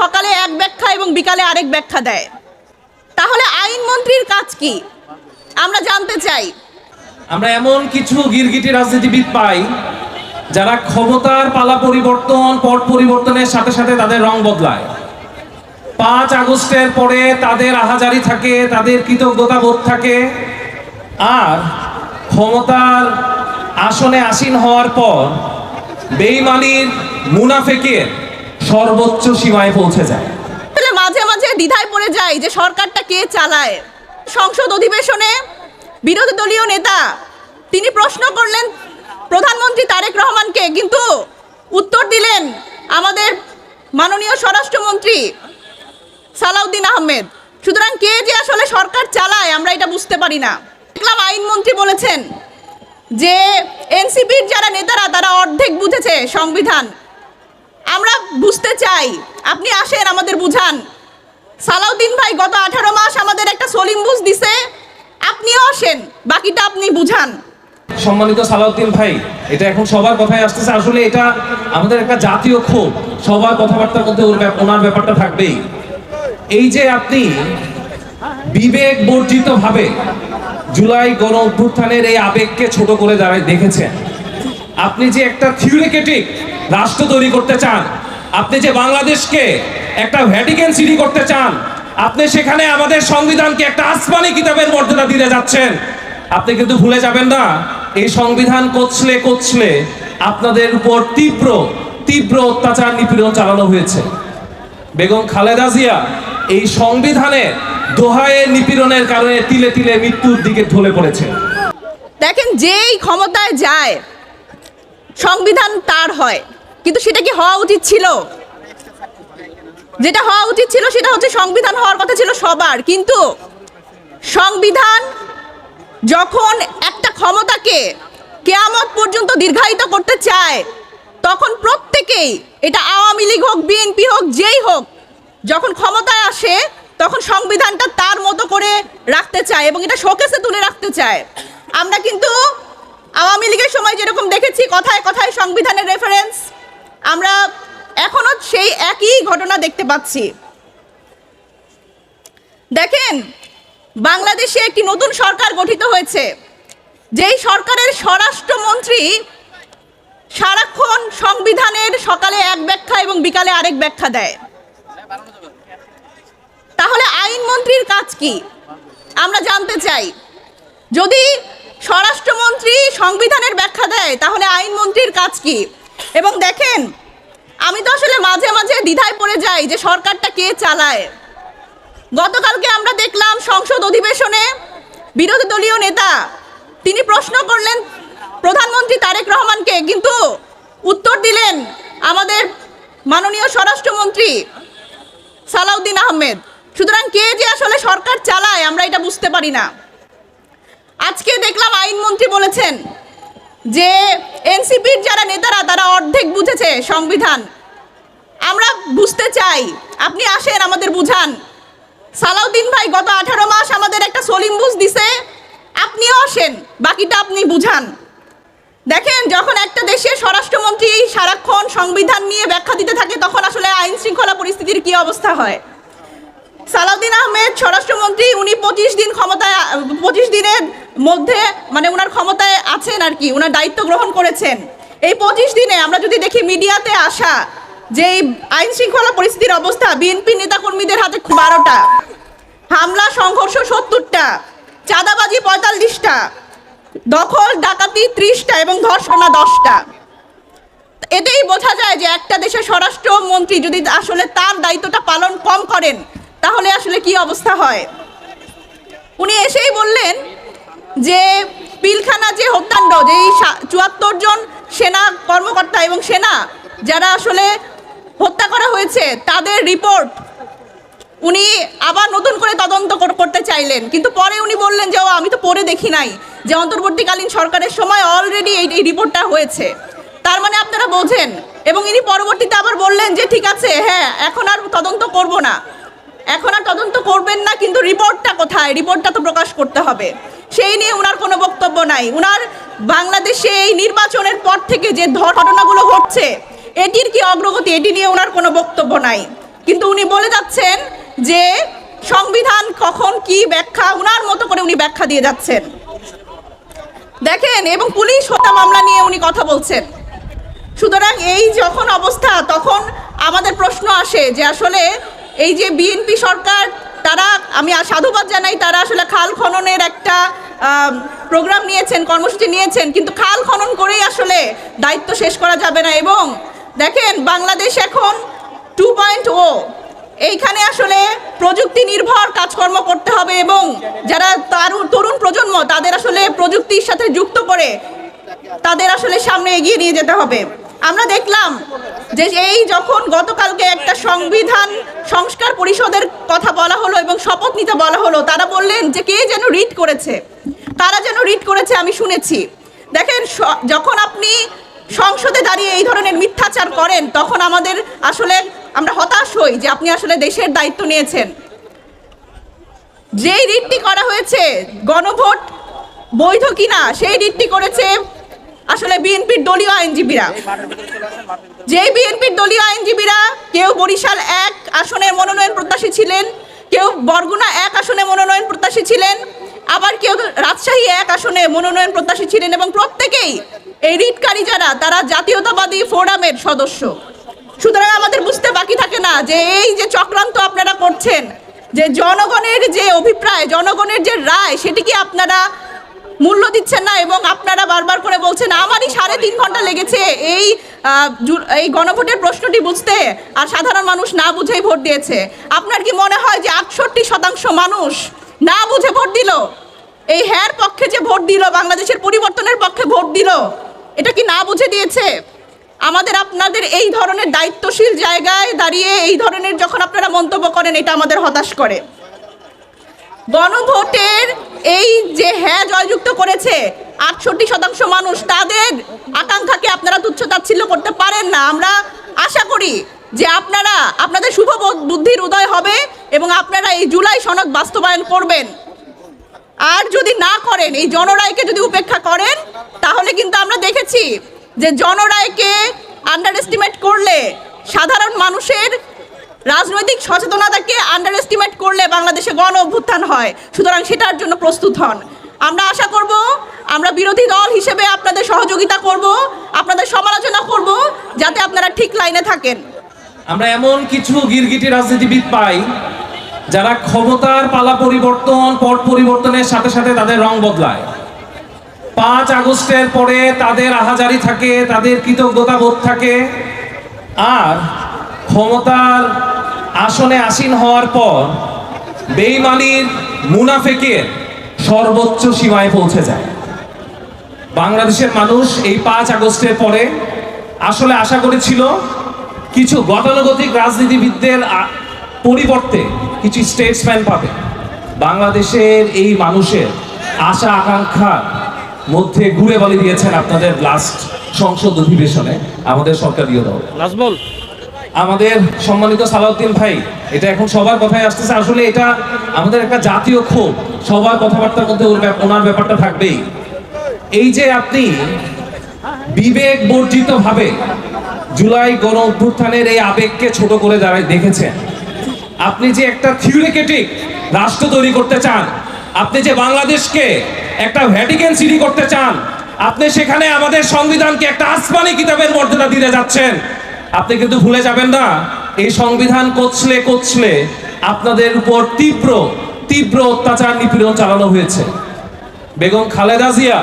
সকালে এক ব্যাখ্যা এবং বিকালে আরেক ব্যাখ্যা দেয়, তাহলে আইনমন্ত্রীর কাজ কি আমরা জানতে চাই। আমরা এমন কিছু গিরগিটি রাজনীতিবিদ পাই যারা ক্ষমতার পালা পরিবর্তন, পট পরিবর্তনের সাথে সাথে তাদের রং বদলায়। 5 আগস্টের পরে তাদের আহাজারি থাকে, তাদের কৃতজ্ঞতা বোধ থাকে, আর ক্ষমতার আসনে আসীন হওয়ার পর বেঈমানির মুনাফেকের সর্বোচ্চ সীমায় পৌঁছে যায়। মাঝে মাঝে দ্বিধায় পড়ে যায় যে সরকারটা কে চালায়। সংসদ অধিবেশনে বিরোধী দলীয় নেতা তিনি প্রশ্ন করলেন প্রধানমন্ত্রী তারেক রহমানকে, কিন্তু উত্তর দিলেন আমাদের মাননীয় স্বরাষ্ট্রমন্ত্রী সালাউদ্দিন আহমেদ। সুতরাং কে যে আসলে সরকার চালায় আমরা এটা বুঝতে পারি না। দেখলাম আইনমন্ত্রী বলেছেন যে এনসিপির যারা নেতারা তারা অর্ধেক বুঝেছে সংবিধান। আমরা বুঝতে চাই, আপনি আসেন আমাদের বুঝান। সালাউদ্দিন ভাই গত 18 মাস আমাদের একটা সলিম বুঝ দিছে, আপনিও আসেন, বাকিটা আপনি বুঝান। সম্মানিত সালাউদ্দিন ভাই, এটা এখন সবার কথায় আসতেছে, আসলে এটা আমাদের একটা জাতীয় ক্ষোভ, সবার কথাবার্তার মধ্যে ওনার ব্যাপারটা থাকবেই। এই যে আপনি বিবেক বর্জিত ভাবে জুলাই গণ অভ্যুত্থানের এই আবেগকে ছোট করে দাঁড়ায় দেখেছেন, আপনি যে একটা থিওরিটিক রাষ্ট্র তৈরি করতে চান, আপনি যে বাংলাদেশকে একটা ভ্যাটিকান সিটি করতে চান, আপনি সেখানে আমাদের সংবিধানকে একটা আসমানি কিতাবের মর্যাদা দিতে যাচ্ছেন। আপনি কিন্তু ভুলে যাবেন না, এই সংবিধান কোচলে কোচলে আপনাদের উপর তীব্র তীব্র অত্যাচার নিপীড়ন চালানো হয়েছে। বেগম খালেদা জিয়া এই সংবিধানের দোহাইয়ের নিপীড়নের কারণে তিলে তিলে মৃত্যুর দিকে ঢলে পড়েছে। দেখেন, যেই ক্ষমতায় যায় সংবিধান তার হয়, কিন্তু সেটা কি হওয়া উচিত ছিল? যেটা হওয়া উচিত ছিল সেটা হচ্ছে সংবিধান হওয়ার কথা ছিল সবার, কিন্তু সংবিধান যখন একটা ক্ষমতাকে কিয়ামত পর্যন্ত দীর্ঘায়িত করতে চায় তখন প্রত্যেকেই, এটা আওয়ামী লীগ হোক, বিএনপি হোক, যেই হোক, যখন ক্ষমতায় আসে তখন সংবিধানটা তার মতো করে রাখতে চায় এবং এটা শোকেসে তুলে রাখতে চায়। আমরা কিন্তু আওয়ামী লীগের সময় যেরকম দেখেছি কথায় কথায় সংবিধানের রেফারেন্স, আমরা এখনো সেই একই ঘটনা দেখতে পাচ্ছি। দেখেন, বাংলাদেশে একটি নতুন সরকার গঠিত হয়েছে, যেই সরকারের স্বরাষ্ট্রমন্ত্রী সারাক্ষণ সংবিধানের সকালে এক ব্যাখ্যা এবং বিকালে আরেক ব্যাখ্যা দেয়, তাহলে আইনমন্ত্রীর কাজ কি আমরা জানতে চাই। যদি স্বরাষ্ট্রমন্ত্রী সংবিধানের ব্যাখ্যা দেয় তাহলে আইনমন্ত্রীর কাজ কি? এবং দেখেন, আমি তো আসলে মাঝে মাঝে দ্বিধায় পড়ে যাই যে সরকারটা কে চালায়। গতকালকে আমরা দেখলাম সংসদ অধিবেশনে বিরোধী দলীয় নেতা তিনি প্রশ্ন করলেন প্রধানমন্ত্রী তারেক রহমানকে, কিন্তু উত্তর দিলেন আমাদের মাননীয় স্বরাষ্ট্রমন্ত্রী সালাউদ্দিন আহমেদ। সুতরাং কে যে আসলে সরকার চালায় আমরা এটা বুঝতে পারি না। আজকে দেখলাম আইনমন্ত্রী বলেছেন যে এনসিপির যারা নেতারা তারা অর্ধেক বুঝেছে সংবিধান। আমরা বুঝতে চাই, আপনি আসেন আমাদের বুঝান। সালাউদ্দিন ভাই গত 18 মাস আমাদের একটা সলিম বুঝ দিছে, আপনিও আসেন, বাকিটা আপনি বুঝান। দেখেন, যখন একটা দেশের স্বরাষ্ট্রমন্ত্রী সারাক্ষণ সংবিধান নিয়ে ব্যাখ্যা দিতে থাকে তখন আসলে আইন শৃঙ্খলা পরিস্থিতির কি অবস্থা হয়। সালাউদ্দিন আহমেদ স্বরাষ্ট্রমন্ত্রী, উনি 25 দিনের মধ্যে মানে ওনার ক্ষমতায় আছেন আর কি, ওনার দায়িত্ব গ্রহণ করেছেন। এই 25 দিনে আমরা যদি দেখি মিডিয়াতে আসা যে আইন শৃঙ্খলা পরিস্থিতির অবস্থা, বিএনপি নেতাকর্মীদের হাতে 12টা, হামলা সংঘর্ষ 70টা, চাঁদাবাজি 45টা, দখল ডাকাতি 30টা এবং ধর্ষণ 10টা। এতেই বোঝা যায় যে একটা দেশের স্বরাষ্ট্রমন্ত্রী যদি আসলে তার দায়িত্বটা পালন কম করেন তাহলে আসলে কি অবস্থা হয়। উনি এসেই বললেন যে পিলখানা যে হত্যাকাণ্ড, যে 74 জন সেনা কর্মকর্তা এবং সেনা যারা আসলে হত্যা করা হয়েছে তাদের রিপোর্ট উনি আবার নতুন করে তদন্ত করতে চাইলেন, কিন্তু পরে উনি বললেন যে আমি তো পড়ে দেখি নাই যে অন্তর্বর্তীকালীন সরকারের সময় অলরেডি এই রিপোর্টটা হয়েছে। তার মানে আপনারা বোঝেন। এবং ইনি পরবর্তীতে আবার বললেন যে ঠিক আছে, হ্যাঁ এখন আর তদন্ত করব না, এখন আর তদন্ত করবেন না, কিন্তু রিপোর্টটা কোথায়, রিপোর্টটা তো প্রকাশ করতে হবে। সেই নিয়ে ওনার কোনো বক্তব্য নাই। ওনার বাংলাদেশে এই নির্বাচনের পর থেকে যে ঘটনাগুলো ঘটছে এটির কি অগ্রগতি, এটি নিয়ে ওনার কোনো বক্তব্য নাই। কিন্তু উনি বলে যাচ্ছেন যে সংবিধান কখন কি ব্যাখ্যা উনার মতো করে উনি ব্যাখ্যা দিয়ে যাচ্ছেন। দেখেন, এবং পুলিশ হত্যা মামলা নিয়ে উনি কথা বলছেন। সুতরাং এই যখন অবস্থা, তখন আমাদের প্রশ্ন আসে যে আসলে এই যে বিএনপি সরকার, তারা, আমি সাধুবাদ জানাই, তারা আসলে খাল খননের একটা প্রোগ্রাম নিয়েছেন, কর্মসূচি নিয়েছেন, কিন্তু খাল খনন করেই আসলে দায়িত্ব শেষ করা যাবে না। এবং দেখেন, বাংলাদেশ এখন 2.0, এইখানে আসলে প্রযুক্তি নির্ভর কাজকর্ম করতে হবে এবং যারা তরুণ প্রজন্ম, তাদের আসলে প্রযুক্তির সাথে যুক্ত করে তাদের আসলে সামনে এগিয়ে নিয়ে যেতে হবে। আমরা দেখলাম যে এই যখন গতকালকে একটা সংবিধান সংস্কার পরিষদের কথা বলা হলো এবং শপথ নিতে বলা হলো, তারা বললেন যে কে যেন রিড করেছে, কারা যেন রিড করেছে, আমি শুনেছি। দেখেন, যখন আপনি সংসদে দাঁড়িয়ে এই ধরনের মিথ্যাচার করেন, তখন আমাদের আসলে আমরা হতাশ হই যে আপনি আসলে দেশের দায়িত্ব নিয়েছেন। যেই রিটটি করা হয়েছে, গণভোট বৈধ কিনা, সেই রিটটি করেছে আসলে বিএনপির দলীয় আইনজীবীরা। যেই বিএনপির দলীয় আইনজীবীরা কেউ বরিশাল 1 আসনের মনোনয়ন প্রত্যাশী ছিলেন, কেউ বরগুনা 1 আসনে মনোনয়ন প্রত্যাশী ছিলেন, আবার কেউ রাজশাহী 1 আসনে মনোনয়ন প্রত্যাশী ছিলেন, এবং প্রত্যেকেই এই রিটকারী যারা, তারা জাতীয়তাবাদী ফোরামের সদস্য। সুতরাং আমাদের বুঝতে বাকি থাকে না যে এই যে চক্রান্ত আপনারা করছেন, যে জনগণের যে অভিপ্রায়, জনগণের যে রায়, সেটিকে আপনারা মূল্য দিচ্ছেন না। এবং আপনারা বারবার করে বলছেন, আমারই 3.5 ঘন্টা লেগেছে এই গণভোটের প্রশ্নটি বুঝতে, আর সাধারণ মানুষ না বুঝেই ভোট দিয়েছে। আপনার কি মনে হয় যে 68% মানুষ না বুঝে ভোট দিল? এই হ্যার পক্ষে যে ভোট দিল, বাংলাদেশের পরিবর্তনের পক্ষে ভোট দিল, এটা কি না বুঝে দিয়েছে? আমাদের আপনাদের এই ধরনের দায়িত্বশীল জায়গায় দাঁড়িয়ে এই ধরনের যখন আপনারা মন্তব্য করেন, এটা আমাদের হতাশ করে। গণভোটের এই যে হ্যাঁ জয়যুক্ত করেছে 68% মানুষ, তাদের আকাঙ্ক্ষাকে আপনারা তুচ্ছ-তাচ্ছিল্য করতে পারেন না। আমরা আশা করি যে আপনারা, আপনাদের শুভ বুদ্ধির উদয় হবে এবং আপনারা এই জুলাই সনদ বাস্তবায়ন করবেন। আর যদি না করেন, এই জনরায়কে যদি উপেক্ষা করেন, তাহলে কিন্তু আমরা দেখেছি যে জনরায়কে আন্ডার এস্টিমেট করলে, সাধারণ মানুষের রাজনৈতিক সচেতনতাকে আন্ডার এস্টিমেট করলে বাংলাদেশে গণ অভ্যুত্থান হয়। সুতরাং সেটার জন্য প্রস্তুত হন। আমরা আশা করব, আমরা বিরোধী দল হিসেবে আপনাদের সহযোগিতা করব, আপনাদের সমালোচনা করব, যাতে আপনারা ঠিক লাইনে থাকেন। আমরা এমন কিছু গিরগিটি রাজনীতিবিদ পাই যারা ক্ষমতার পালা পরিবর্তন, পট পরিবর্তনের সাথে সাথে তাদের রং বদলায়। 5 আগস্টের পরে তাদের আহাজারি থাকে, তাদের কৃতজ্ঞতা বোধ থাকে, আর ক্ষমতার আসনে আসীন হওয়ার পর বেঈমানির, মুনাফেকের সর্বোচ্চ সীমায় পৌঁছে যায়। বাংলাদেশের মানুষ এই 5 আগস্টের পরে আসলে আশা করেছিল কিছু গতানুগতিক রাজনীতিবিদদের পরিবর্তে কিছু স্টেটসম্যান পাবে। বাংলাদেশের এই মানুষের আশা আকাঙ্ক্ষার মধ্যে ঘুরে বলে দিয়েছেন আপনাদের লাস্ট সংসদ অধিবেশনে আমাদের সরকারীয় দল। আমাদের সম্মানিত সালাউদ্দিন ভাই, এটা এখন সবার কথায় আসতেছে, আসলে এটা আমাদের একটা জাতীয় ক্ষোভ, সবার কথাবার্তার মধ্যে ওনার ব্যাপারটা থাকবেই। এই যে আপনি বিবেক বর্জিত ভাবে জুলাই গণ অভ্যুত্থানের এই আবেগকে ছোট করে দাঁড়ায় দেখেছেন, আপনি যে একটা থিওরিটিক রাষ্ট্র তৈরি করতে চান, আপনি যে বাংলাদেশকে একটা ভ্যাটিকান সিটি করতে চান, আপনি সেখানে আমাদের সংবিধানকে একটা আসমানি কিতাবের মর্যাদা দিতে যাচ্ছেন। আপনি কিন্তু ভুলে যাবেন না, এই সংবিধান কোচলে আপনাদের উপর তীব্র অত্যাচার, নিপীড়ন চালানো হয়েছে। বেগম খালেদা জিয়া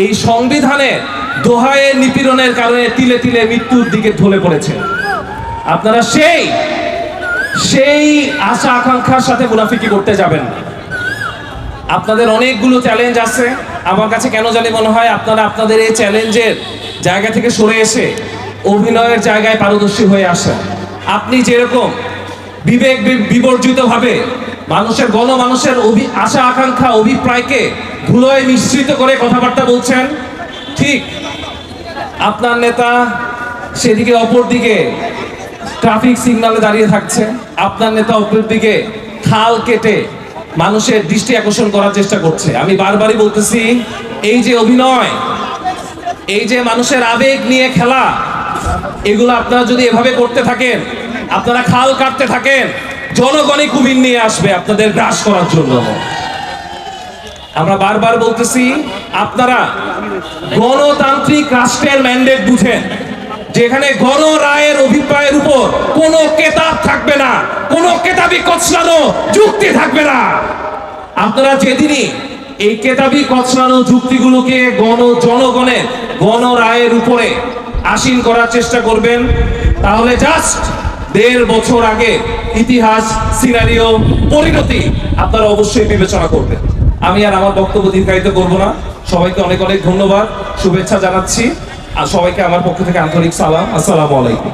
এই সংবিধানের দোহায়ে নিপীড়নের কারণে তিলে তিলে মৃত্যুর দিকে ঢলে পড়েছে। আপনারা সেই আশা আকাঙ্ক্ষার সাথে মুনাফিকি করতে যাবেন না। আপনাদের অনেকগুলো চ্যালেঞ্জ আছে। আমার কাছে কেন জানি মনে হয় আপনারা আপনাদের এই চ্যালেঞ্জের জায়গা থেকে সরে এসে অভিনয়ের জায়গায় পারদর্শী হয়ে আসেন। আপনি যেরকম বিবেক বিবর্জিত ভাবে গণমানুষের আশা আকাঙ্ক্ষা, অভিপ্রায়কে ধুলোয় মিশ্রিত করে কথাবার্তা বলছেন, ঠিক আপনার নেতা সেদিকে অপর দিকে ট্রাফিক সিগন্যালে দাঁড়িয়ে থাকছে, আপনার নেতা অপর দিকে খাল কেটে মানুষের দৃষ্টি আকর্ষণ করার চেষ্টা করছে। আমি বারবারই বলতেছি, এই যে অভিনয়, এই যে মানুষের আবেগ নিয়ে খেলা, এগুলো আপনারা যদি এভাবে করতে থাকেন, আপনারা খাল কাটতে থাকেন, জনগণই কুমির নিয়ে আসবে আপনাদের গ্রাস করার জন্য। আমরা বারবার বলতেছি, আপনারা গণতান্ত্রিক রাষ্ট্রের ম্যান্ডেট বুঝেন, যেখানে গণ রায়ের অভিপ্রায়ের উপর কোনো কেতাব থাকবে না, কোনো কেতাবি কচলানো যুক্তি থাকবে না। আপনারা যেদিনই এই কেতাবি কচলানো যুক্তিগুলোকে জনগণের গণ রায়ের উপরে আসীন করার চেষ্টা করবেন, তাহলে জাস্ট 1.5 বছর আগে ইতিহাস, সিনারিও, পরিণতি আপনারা অবশ্যই বিবেচনা করবেন। আমি আর আমার বক্তব্য দীর্ঘায়িত করব না। সবাইকে অনেক অনেক ধন্যবাদ, শুভেচ্ছা জানাচ্ছি, আর সবাইকে আমার পক্ষ থেকে আন্তরিক সালাম। আসসালামু আলাইকুম।